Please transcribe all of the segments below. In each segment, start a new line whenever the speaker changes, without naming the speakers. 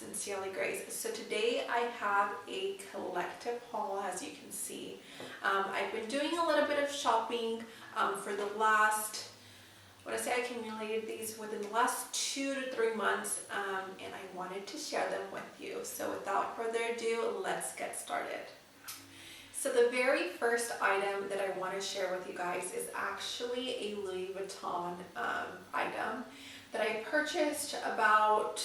Sincerely Grace. So today I have a collective haul, as you can see. I've been doing a little bit of shopping for the last, I want to say I accumulated these within the last 2 to 3 months, and I wanted to share them with you. So without further ado, let's get started. So the very first item that I want to share with you guys is actually a Louis Vuitton item that I purchased about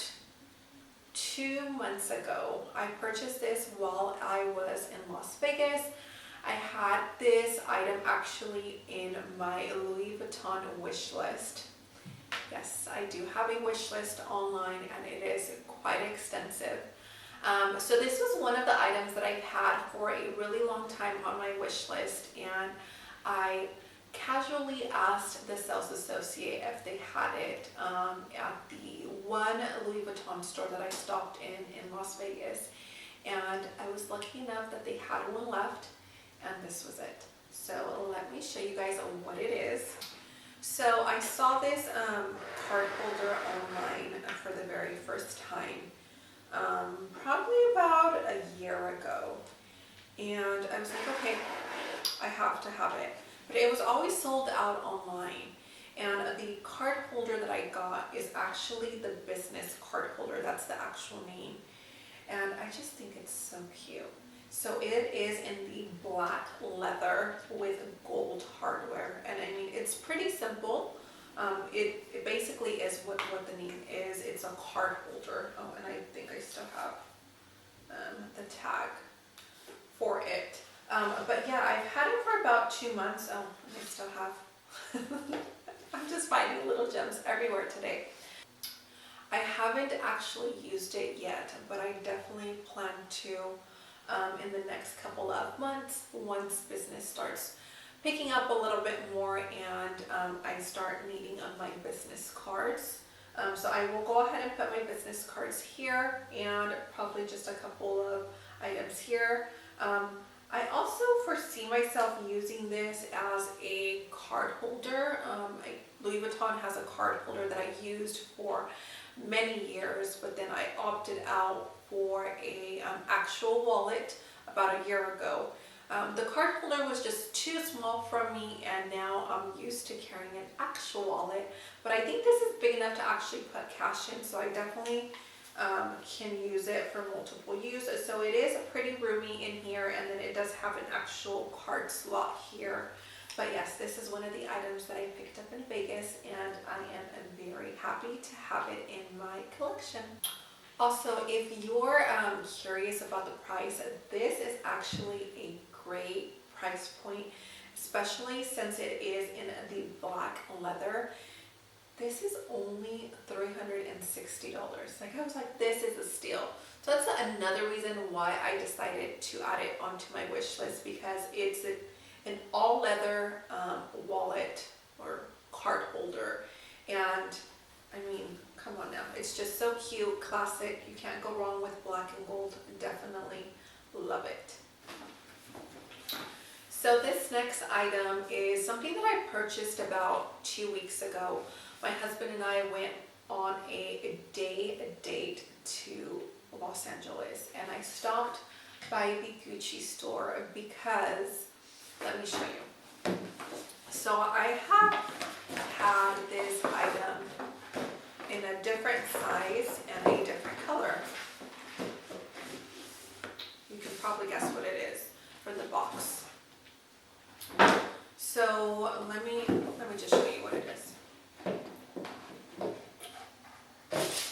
2 months ago. I purchased this while I was in Las Vegas. I had this item actually in my Louis Vuitton wish list. Yes, I do have a wish list online and it is quite extensive. So this was one of the items that I've had for a really long time on my wish list, and I casually asked the sales associate if they had it at the one Louis Vuitton store that I stopped in Las Vegas, and I was lucky enough that they had one left, and this was it. So let me show you guys what it is. So I saw this card holder online for the very first time, probably about a year ago, and I was like, okay, I have to have it. But it was always sold out online, and the card holder that I got is actually the business card holder. That's the actual name, and I just think it's so cute. So it is in the black leather with gold hardware, and I mean, it's pretty simple. It basically is what the name is. It's a card holder. Oh, and I think I still have the tag for it. But yeah, I've had it for about 2 months. Oh, and I still have. I'm just finding little gems everywhere today. I haven't actually used it yet, but I definitely plan to in the next couple of months once business starts picking up a little bit more and I start needing on my business cards. So I will go ahead and put my business cards here and probably just a couple of items here. I also foresee myself using this as a card holder. Louis Vuitton has a card holder that I used for many years, but then I opted out for a actual wallet about a year ago. The card holder was just too small for me, and now I'm used to carrying an actual wallet, but I think this is big enough to actually put cash in, so I definitely can use it for multiple use. So it is pretty roomy in here, and then it does have an actual card slot here. But yes, this is one of the items that I picked up in Vegas, and I am very happy to have it in my collection. Also, if you're curious about the price, this is actually a great price point, especially since it is in the black leather. This is only $360. Like, I was like, this is a steal. So that's another reason why I decided to add it onto my wish list, because it's an all leather wallet or card holder, and I mean, come on now, it's just so cute, classic. You can't go wrong with black and gold. Definitely love it. So this next item is something that I purchased about 2 weeks ago. My husband and I went on a date to Los Angeles, and I stopped by the Gucci store because, let me show you. So I have had this item in a different size and a different color. You can probably guess what it is for the box. So let me just show you what it is.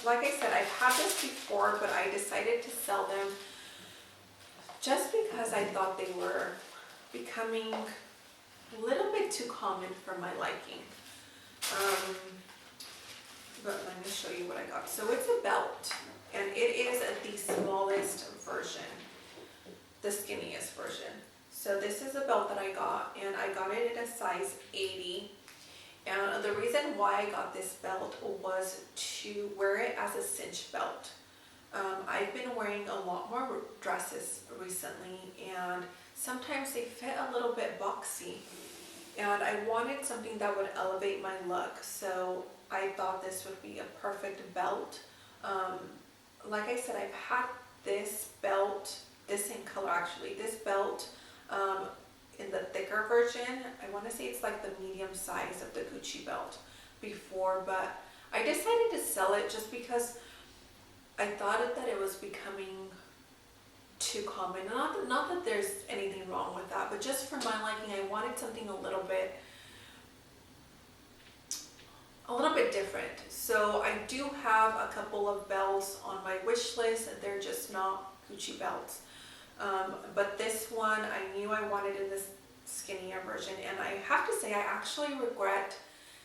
Like I said, I've had this before, but I decided to sell them just because I thought they were becoming a little bit too common for my liking. But let me show you what I got. So it's a belt, and it is the smallest version, the skinniest version. So this is a belt that I got, and I got it in a size 80. And the reason why I got this belt was to wear it as a cinch belt. I've been wearing a lot more dresses recently, and sometimes they fit a little bit boxy, and I wanted something that would elevate my look. So I thought this would be a perfect belt like I said, I've had this belt, this same color actually, this belt in the thicker version. I want to say it's like the medium size of the Gucci belt before, but I decided to sell it just because I thought that it was becoming too common. Not that there's anything wrong with that, but just for my liking, I wanted something a little bit different. So I do have a couple of belts on my wish list, and they're just not Gucci belts. But this one I knew I wanted in this skinnier version, and I have to say I actually regret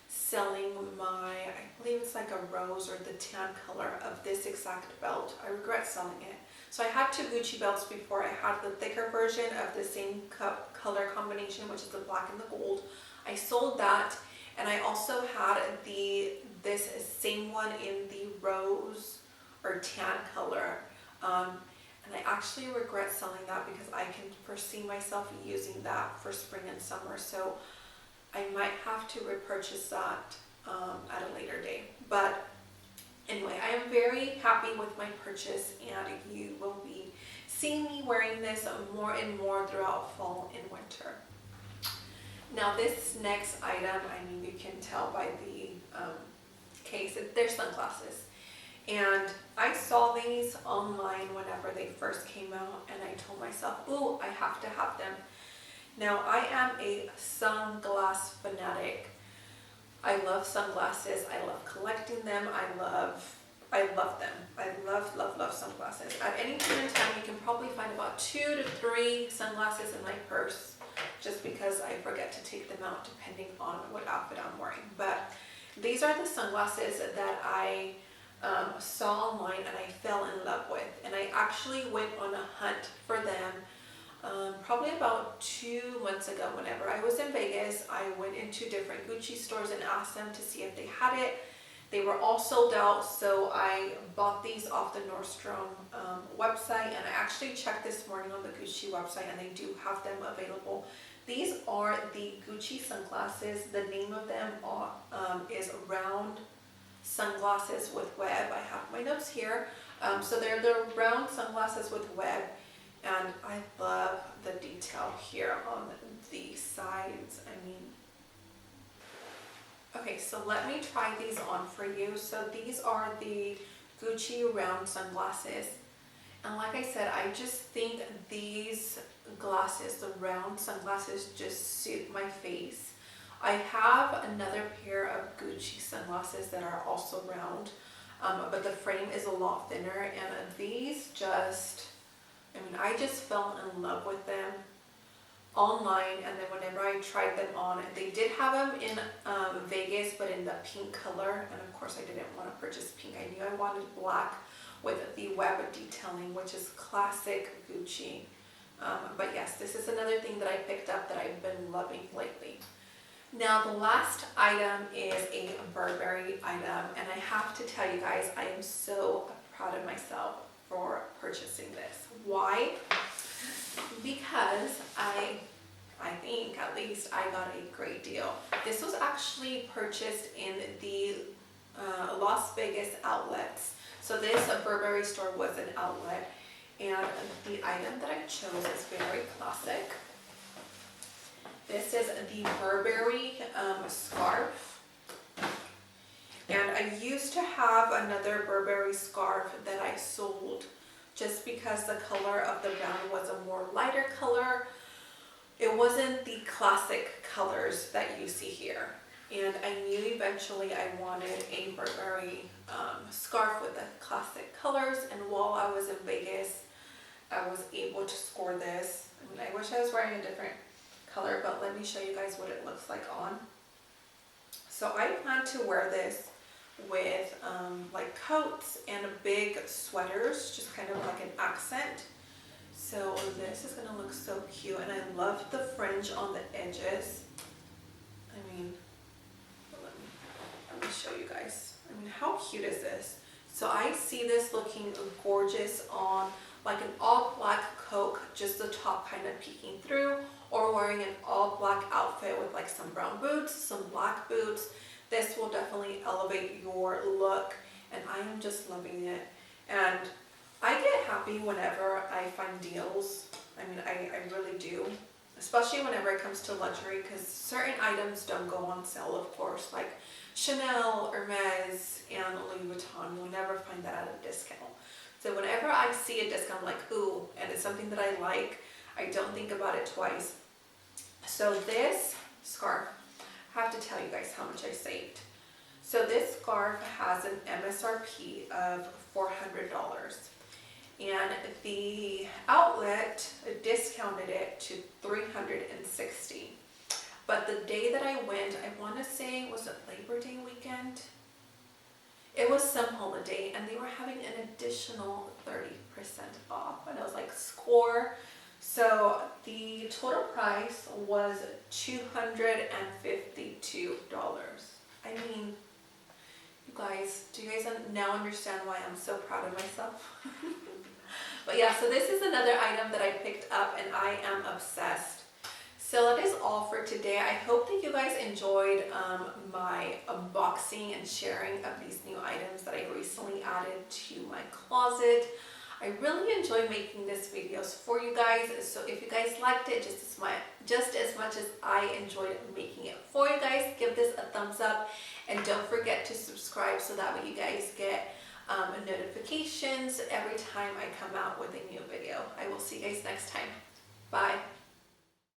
selling my, I believe it's like a rose or the tan color of this exact belt. I regret selling it. So I had two Gucci belts before. I had the thicker version of the same color combination, which is the black and the gold. I sold that, and I also had this same one in the rose or tan color. And I actually regret selling that because I can foresee myself using that for spring and summer. So I might have to repurchase that at a later date. But anyway, I am very happy with my purchase, and you will be seeing me wearing this more and more throughout fall and winter. Now this next item, I mean, you can tell by the case, they're sunglasses. And I saw these online whenever they first came out, and I told myself, ooh, I have to have them. Now I am a sunglass fanatic. I love sunglasses. I love collecting them. I love them. I love sunglasses. At any point in time, you can probably find about 2 to 3 sunglasses in my purse, just because I forget to take them out depending on what outfit I'm wearing. But these are the sunglasses that I saw online and I fell in love with. And I actually went on a hunt for them probably about 2 months ago. Whenever I was in Vegas, I went into different Gucci stores and asked them to see if they had it. They were all sold out, so I bought these off the Nordstrom website, and I actually checked this morning on the Gucci website, and they do have them available. These are the Gucci sunglasses. The name of them is Round Sunglasses with Web. I have my notes here. So they're the round sunglasses with web, and I love the detail here on the sides. I mean, okay, so let me try these on for you. So these are the Gucci round sunglasses. And like I said, I just think these glasses, the round sunglasses, just suit my face. I have another pair of Gucci sunglasses that are also round, but the frame is a lot thinner, and these just, I mean, I just fell in love with them online, and then whenever I tried them on, they did have them in Vegas, but in the pink color, and of course I didn't want to purchase pink. I knew I wanted black with the web detailing, which is classic Gucci. But yes, this is another thing that I picked up that I've been loving lately. Now the last item is a Burberry item, and I have to tell you guys, I am so proud of myself for purchasing this. Why? Because I think at least I got a great deal. This was actually purchased in the Las Vegas outlets. So this Burberry store was an outlet, and the item that I chose is very classic. This is the Burberry scarf. And I used to have another Burberry scarf that I sold just because the color of the brown was a more lighter color. It wasn't the classic colors that you see here. And I knew eventually I wanted a Burberry scarf with the classic colors. And while I was in Vegas, I was able to score this. I mean, I wish I was wearing a different color, but let me show you guys what it looks like on. So I plan to wear this with like coats and big sweaters, just kind of like an accent. So this is gonna look so cute, and I love the fringe on the edges. I mean, let me show you guys. I mean, how cute is this? So I see this looking gorgeous on like an all black coat, just the top kind of peeking through, or wearing an all black outfit with like some brown boots, some black boots. This will definitely elevate your look, and I am just loving it. And I get happy whenever I find deals. I mean, I really do. Especially whenever it comes to luxury, because certain items don't go on sale, of course, like Chanel, Hermes, and Louis Vuitton. You'll never find that at a discount. So whenever I see a discount, I'm like, ooh, and it's something that I like, I don't think about it twice. So this scarf, I have to tell you guys how much I saved. So this scarf has an MSRP of $400. And the outlet discounted it to $360. But the day that I went, I want to say, was it Labor Day weekend? It was some holiday, and they were having an additional 30% off. And I was like, score. So the total price was $252. I mean, you guys, do you guys now understand why I'm so proud of myself? But yeah, so this is another item that I picked up and I am obsessed. So that is all for today. I hope that you guys enjoyed my unboxing and sharing of these new items that I recently added to my closet. I really enjoy making these videos for you guys. So if you guys liked it just as much as I enjoyed making it for you guys, give this a thumbs up and don't forget to subscribe so that way you guys get notifications every time I come out with a new video. I will see you guys next time. Bye.